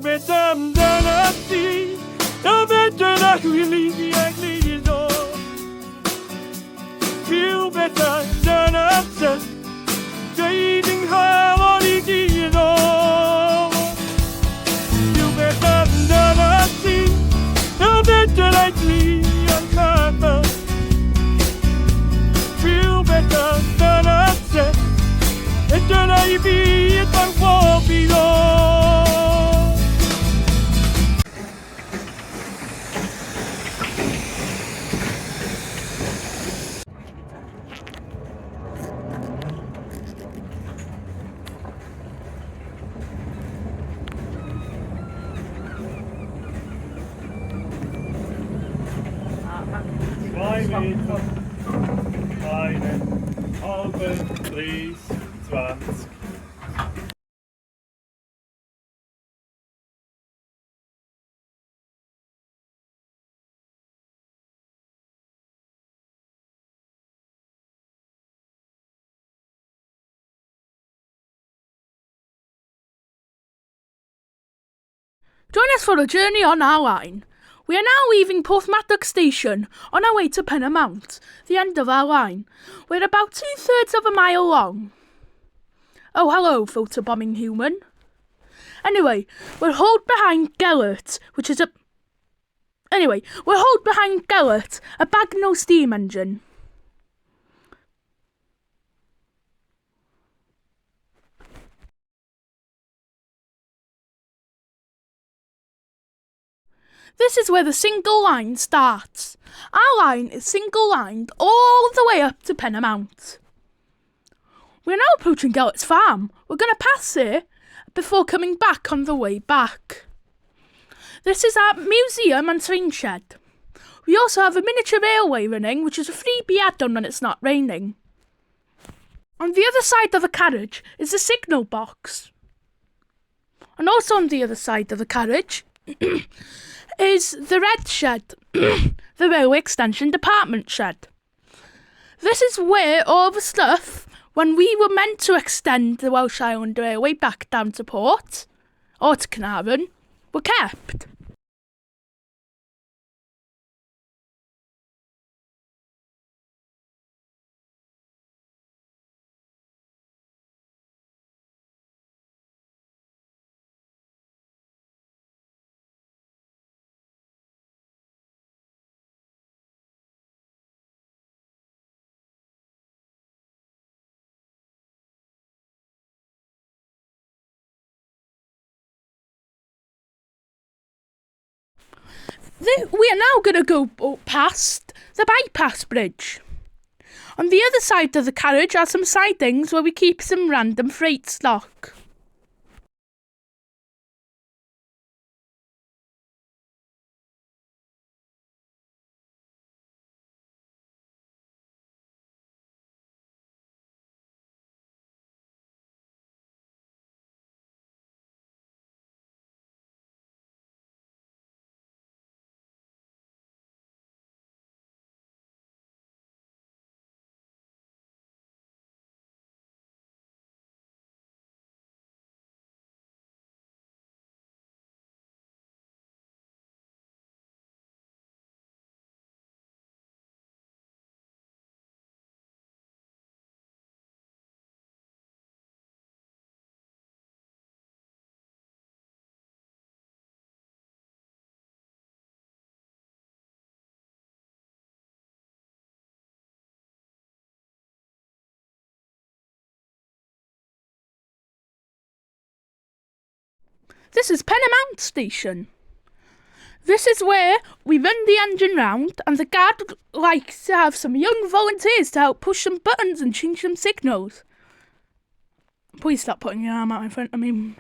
Feel better than I see. No better like we leave the ugly door. Feel better than I said. Trading harmony door. Feel better than I see. No better like me uncover. Feel better than I said. Better like me if I fall below. Eine halbe, 30, 20. Join us for a journey on our line. We are now leaving Porthmadog Station on our way to Penamount, the end of our line. We're about 2/3 of a mile long. Oh, hello, photobombing human. Anyway, we're hauled behind Gellert, a Bagnall steam engine. This is where the single line starts. Our line is single lined all the way up to Penamount. We're now approaching Gellert's farm. We're going to pass it before coming back on the way back. This is our museum and train shed. We also have a miniature railway running, which is a freebie add-on when it's not raining. On the other side of the carriage is the signal box. And also on the other side of the carriage is the red shed, the railway extension department shed. This is where all the stuff, when we were meant to extend the Welsh Island Railway back down to Port, or to Carnarvon, were kept. We are now going to go past the bypass bridge. On the other side of the carriage are some sidings where we keep some random freight stock. This is Penamount Station. This is where we run the engine round, and the guard likes to have some young volunteers to help push some buttons and change some signals. Please stop putting your arm out in front of me.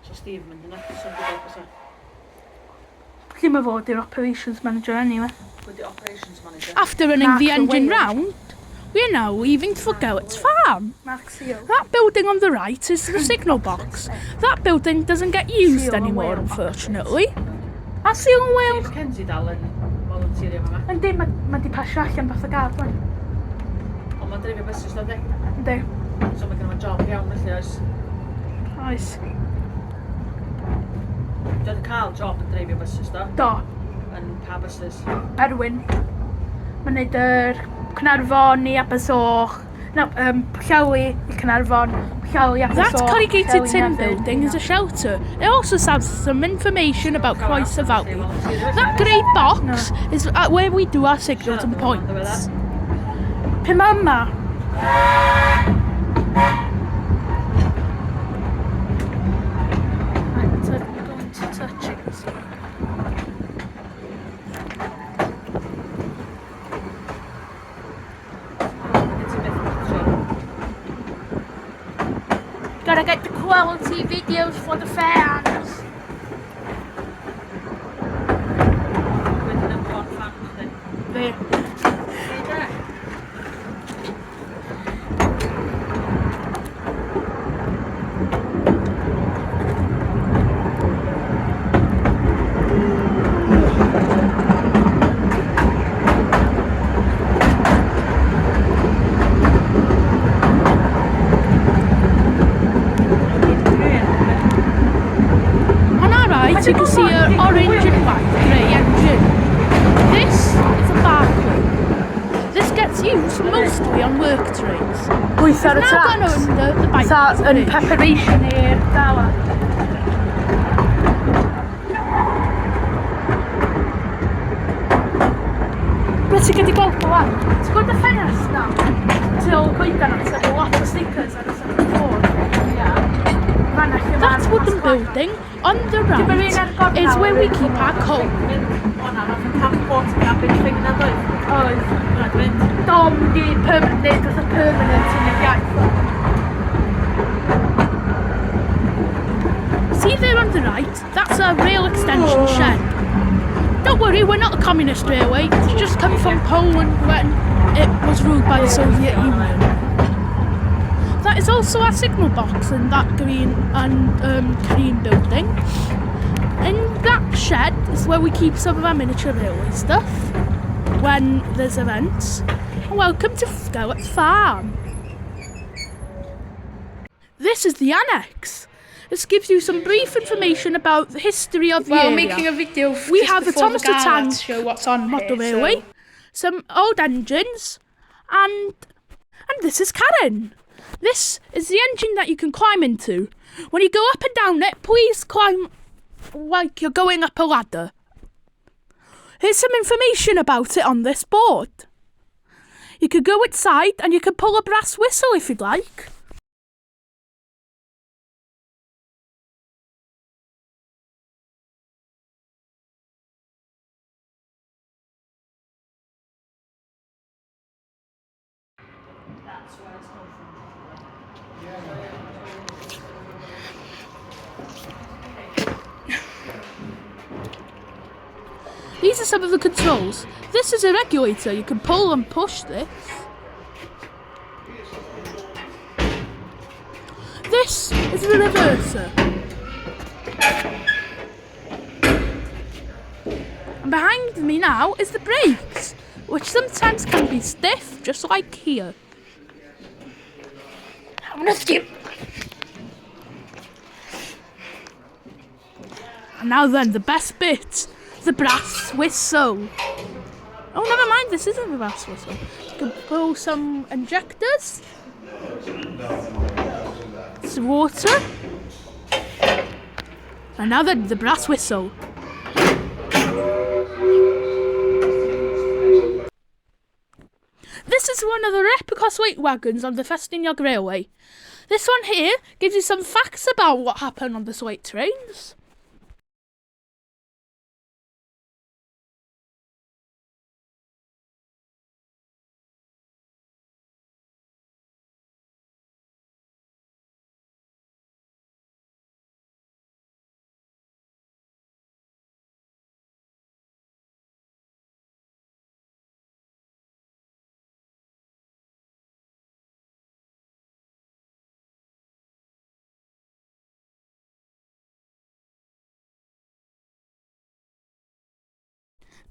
Så Steve, men den er ikke så god på sig. Dim o fod i'r operations manager anyway. With the operations manager. After running the engine round, we're now leaving for Gower's Farm. That building on the right is the signal box. That building doesn't get used anymore, unfortunately. That's the only way. James Kenzie dal yn volunteerio yma. Yndi, mae di pasio allan beth o gad fan. Ond mae'n dreifio buses do, di? Yndi. So mae gen i'n job iawn felly oes. Oes. Dwi'n cael job yn dreifio buses do? Do. Yn pa buses? Erwin. Mae'n neud yr Cynarfon i Abersoch. No, Pwllheli i Cynarfon. Pwllheli i Abersoch. That corrugated tin building is a shelter. It also has some information about Croeso Valley. That grey box is where we do our signals and points. Pum yma. I'm going to touch it. Gotta get the quality videos for the fans. Wedyn yn bod fan chdi. There. You can see an orange and white grey engine. This is a Barclay. This gets used mostly on work trains. We've now gone under the bike. That's in preparation here, Dala. But you get the golf one. It's got the ffenest now. Till Goedan at a lot of stickers and it's before. That wooden building on the right is where we keep our coal. Dom di permanent, there's a permanent in the iaith. See there on the right, that's a rail extension shed. Don't worry, we're not the communist railway, it's just come from Poland when it was ruled by the Soviet Union. That is also our signal box in that green and cream building. In that shed is where we keep some of our miniature railway stuff when there's events. And welcome to Gower's Farm. This is the annex. This gives you some brief information about the history of the area. Making a video. We have a Thomas the Tank show what's on model railway, some old engines, and this is Karen. This is the engine that you can climb into. When you go up and down it, please climb like you're going up a ladder. Here's some information about it on this board. You could go inside and you can pull a brass whistle if you'd like. These are some of the controls. This is a regulator. You can pull and push this. This is the reverser. And behind me now is the brakes, which sometimes can be stiff, just like here. I'm gonna skip. And now then, the best bit. The brass whistle. Oh, never mind, this isn't the brass whistle. You can pull some injectors. Some water. And now then, the brass whistle. This is one of the replica weight wagons on the Festiniog Railway. This one here gives you some facts about what happened on the Sweight trains.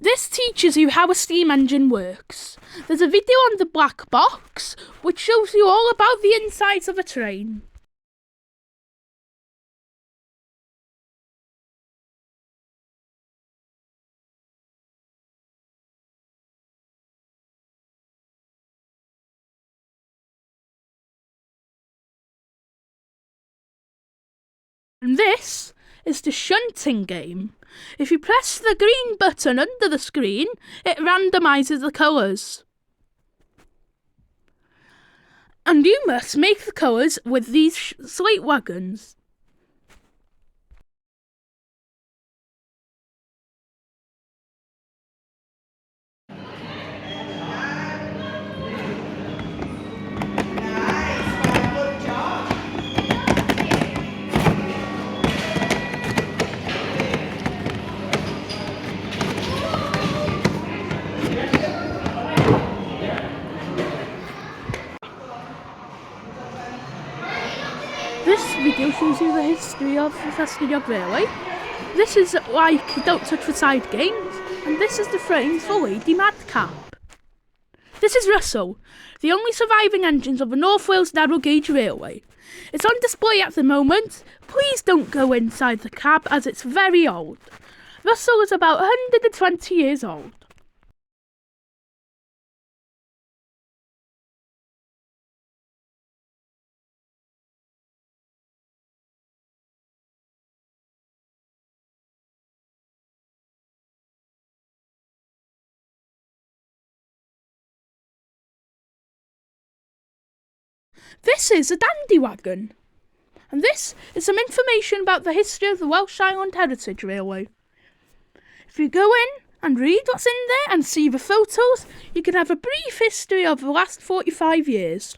This teaches you how a steam engine works. There's a video on the black box which shows you all about the insides of a train. And this is the shunting game. If you press the green button under the screen, it randomises the colours. And you must make the colours with these slate wagons. This video shows you the history of the Festiniog Railway. This is like Don't Touch the Side games, and this is the frame for Lady Madcap. This is Russell, the only surviving engines of the North Wales Narrow Gauge Railway. It's on display at the moment. Please don't go inside the cab as it's very old. Russell is about 120 years old. This is a dandy wagon, and this is some information about the history of the Welsh Island Heritage Railway. If you go in and read what's in there and see the photos, you can have a brief history of the last 45 years.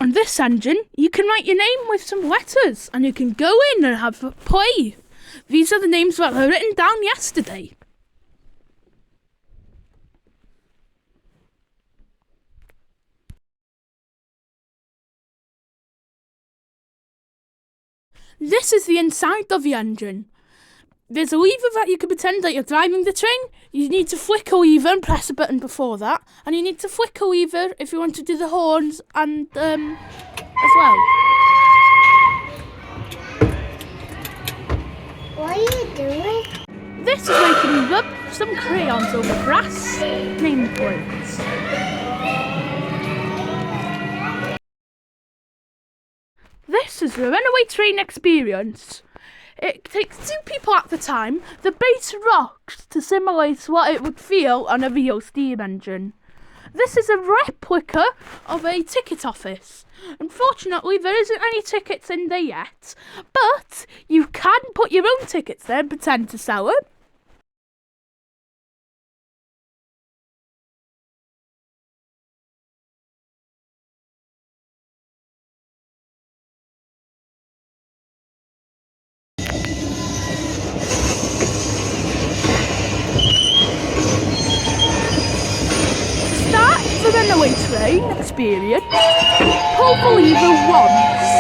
On this engine, you can write your name with some letters and you can go in and have a play. These are the names that were written down yesterday. This is the inside of the engine. There's a lever that you can pretend that you're driving the train. You need to flick a lever and press a button before that. And you need to flick a lever if you want to do the horns and as well. What are you doing? This is making me rub some crayons over brass nameplates. This is the runaway train experience. It takes 2 people at the time. The base rocks to simulate what it would feel on a real steam engine. This is a replica of a ticket office. Unfortunately, there isn't any tickets in there yet, but you can put your own tickets there and pretend to sell them. train experience. Pull the lever once.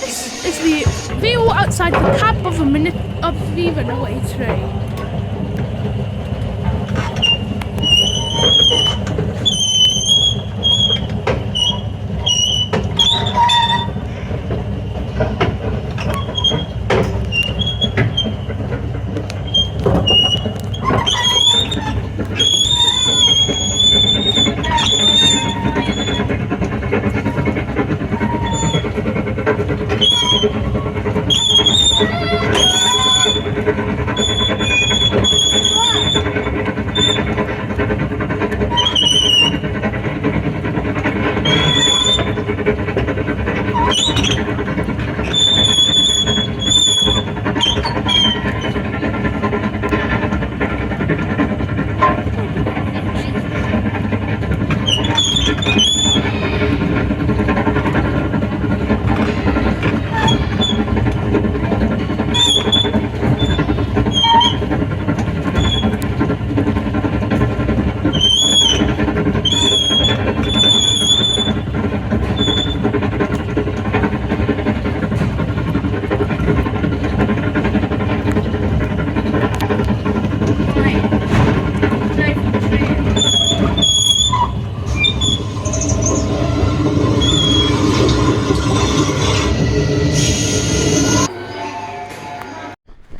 This is the view outside the cab of the runaway train.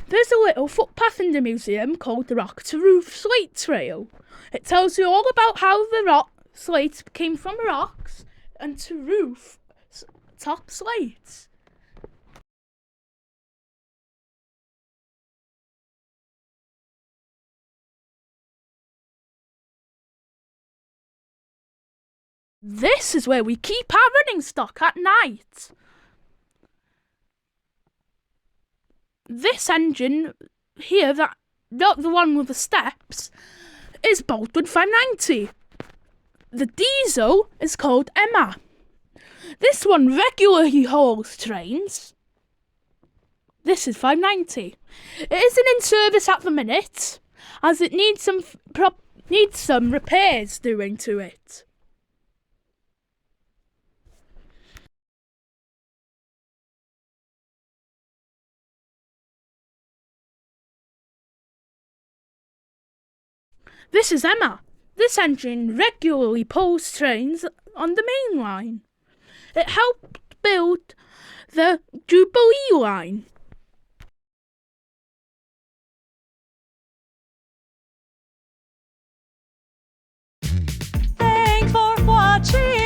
There's a little footpath in the museum called the Rock to Roof Slate Trail. It tells you all about how the rock slates came from rocks and to roof top slates. This is where we keep our running stock at night. This engine here, that not the one with the steps, is Bolton 590. The diesel is called Emma. This one regularly hauls trains. This is 590. It isn't in service at the minute, as it needs some repairs doing to it. This is Emma. This engine regularly pulls trains on the main line. It helped build the Jubilee line. Thanks for watching.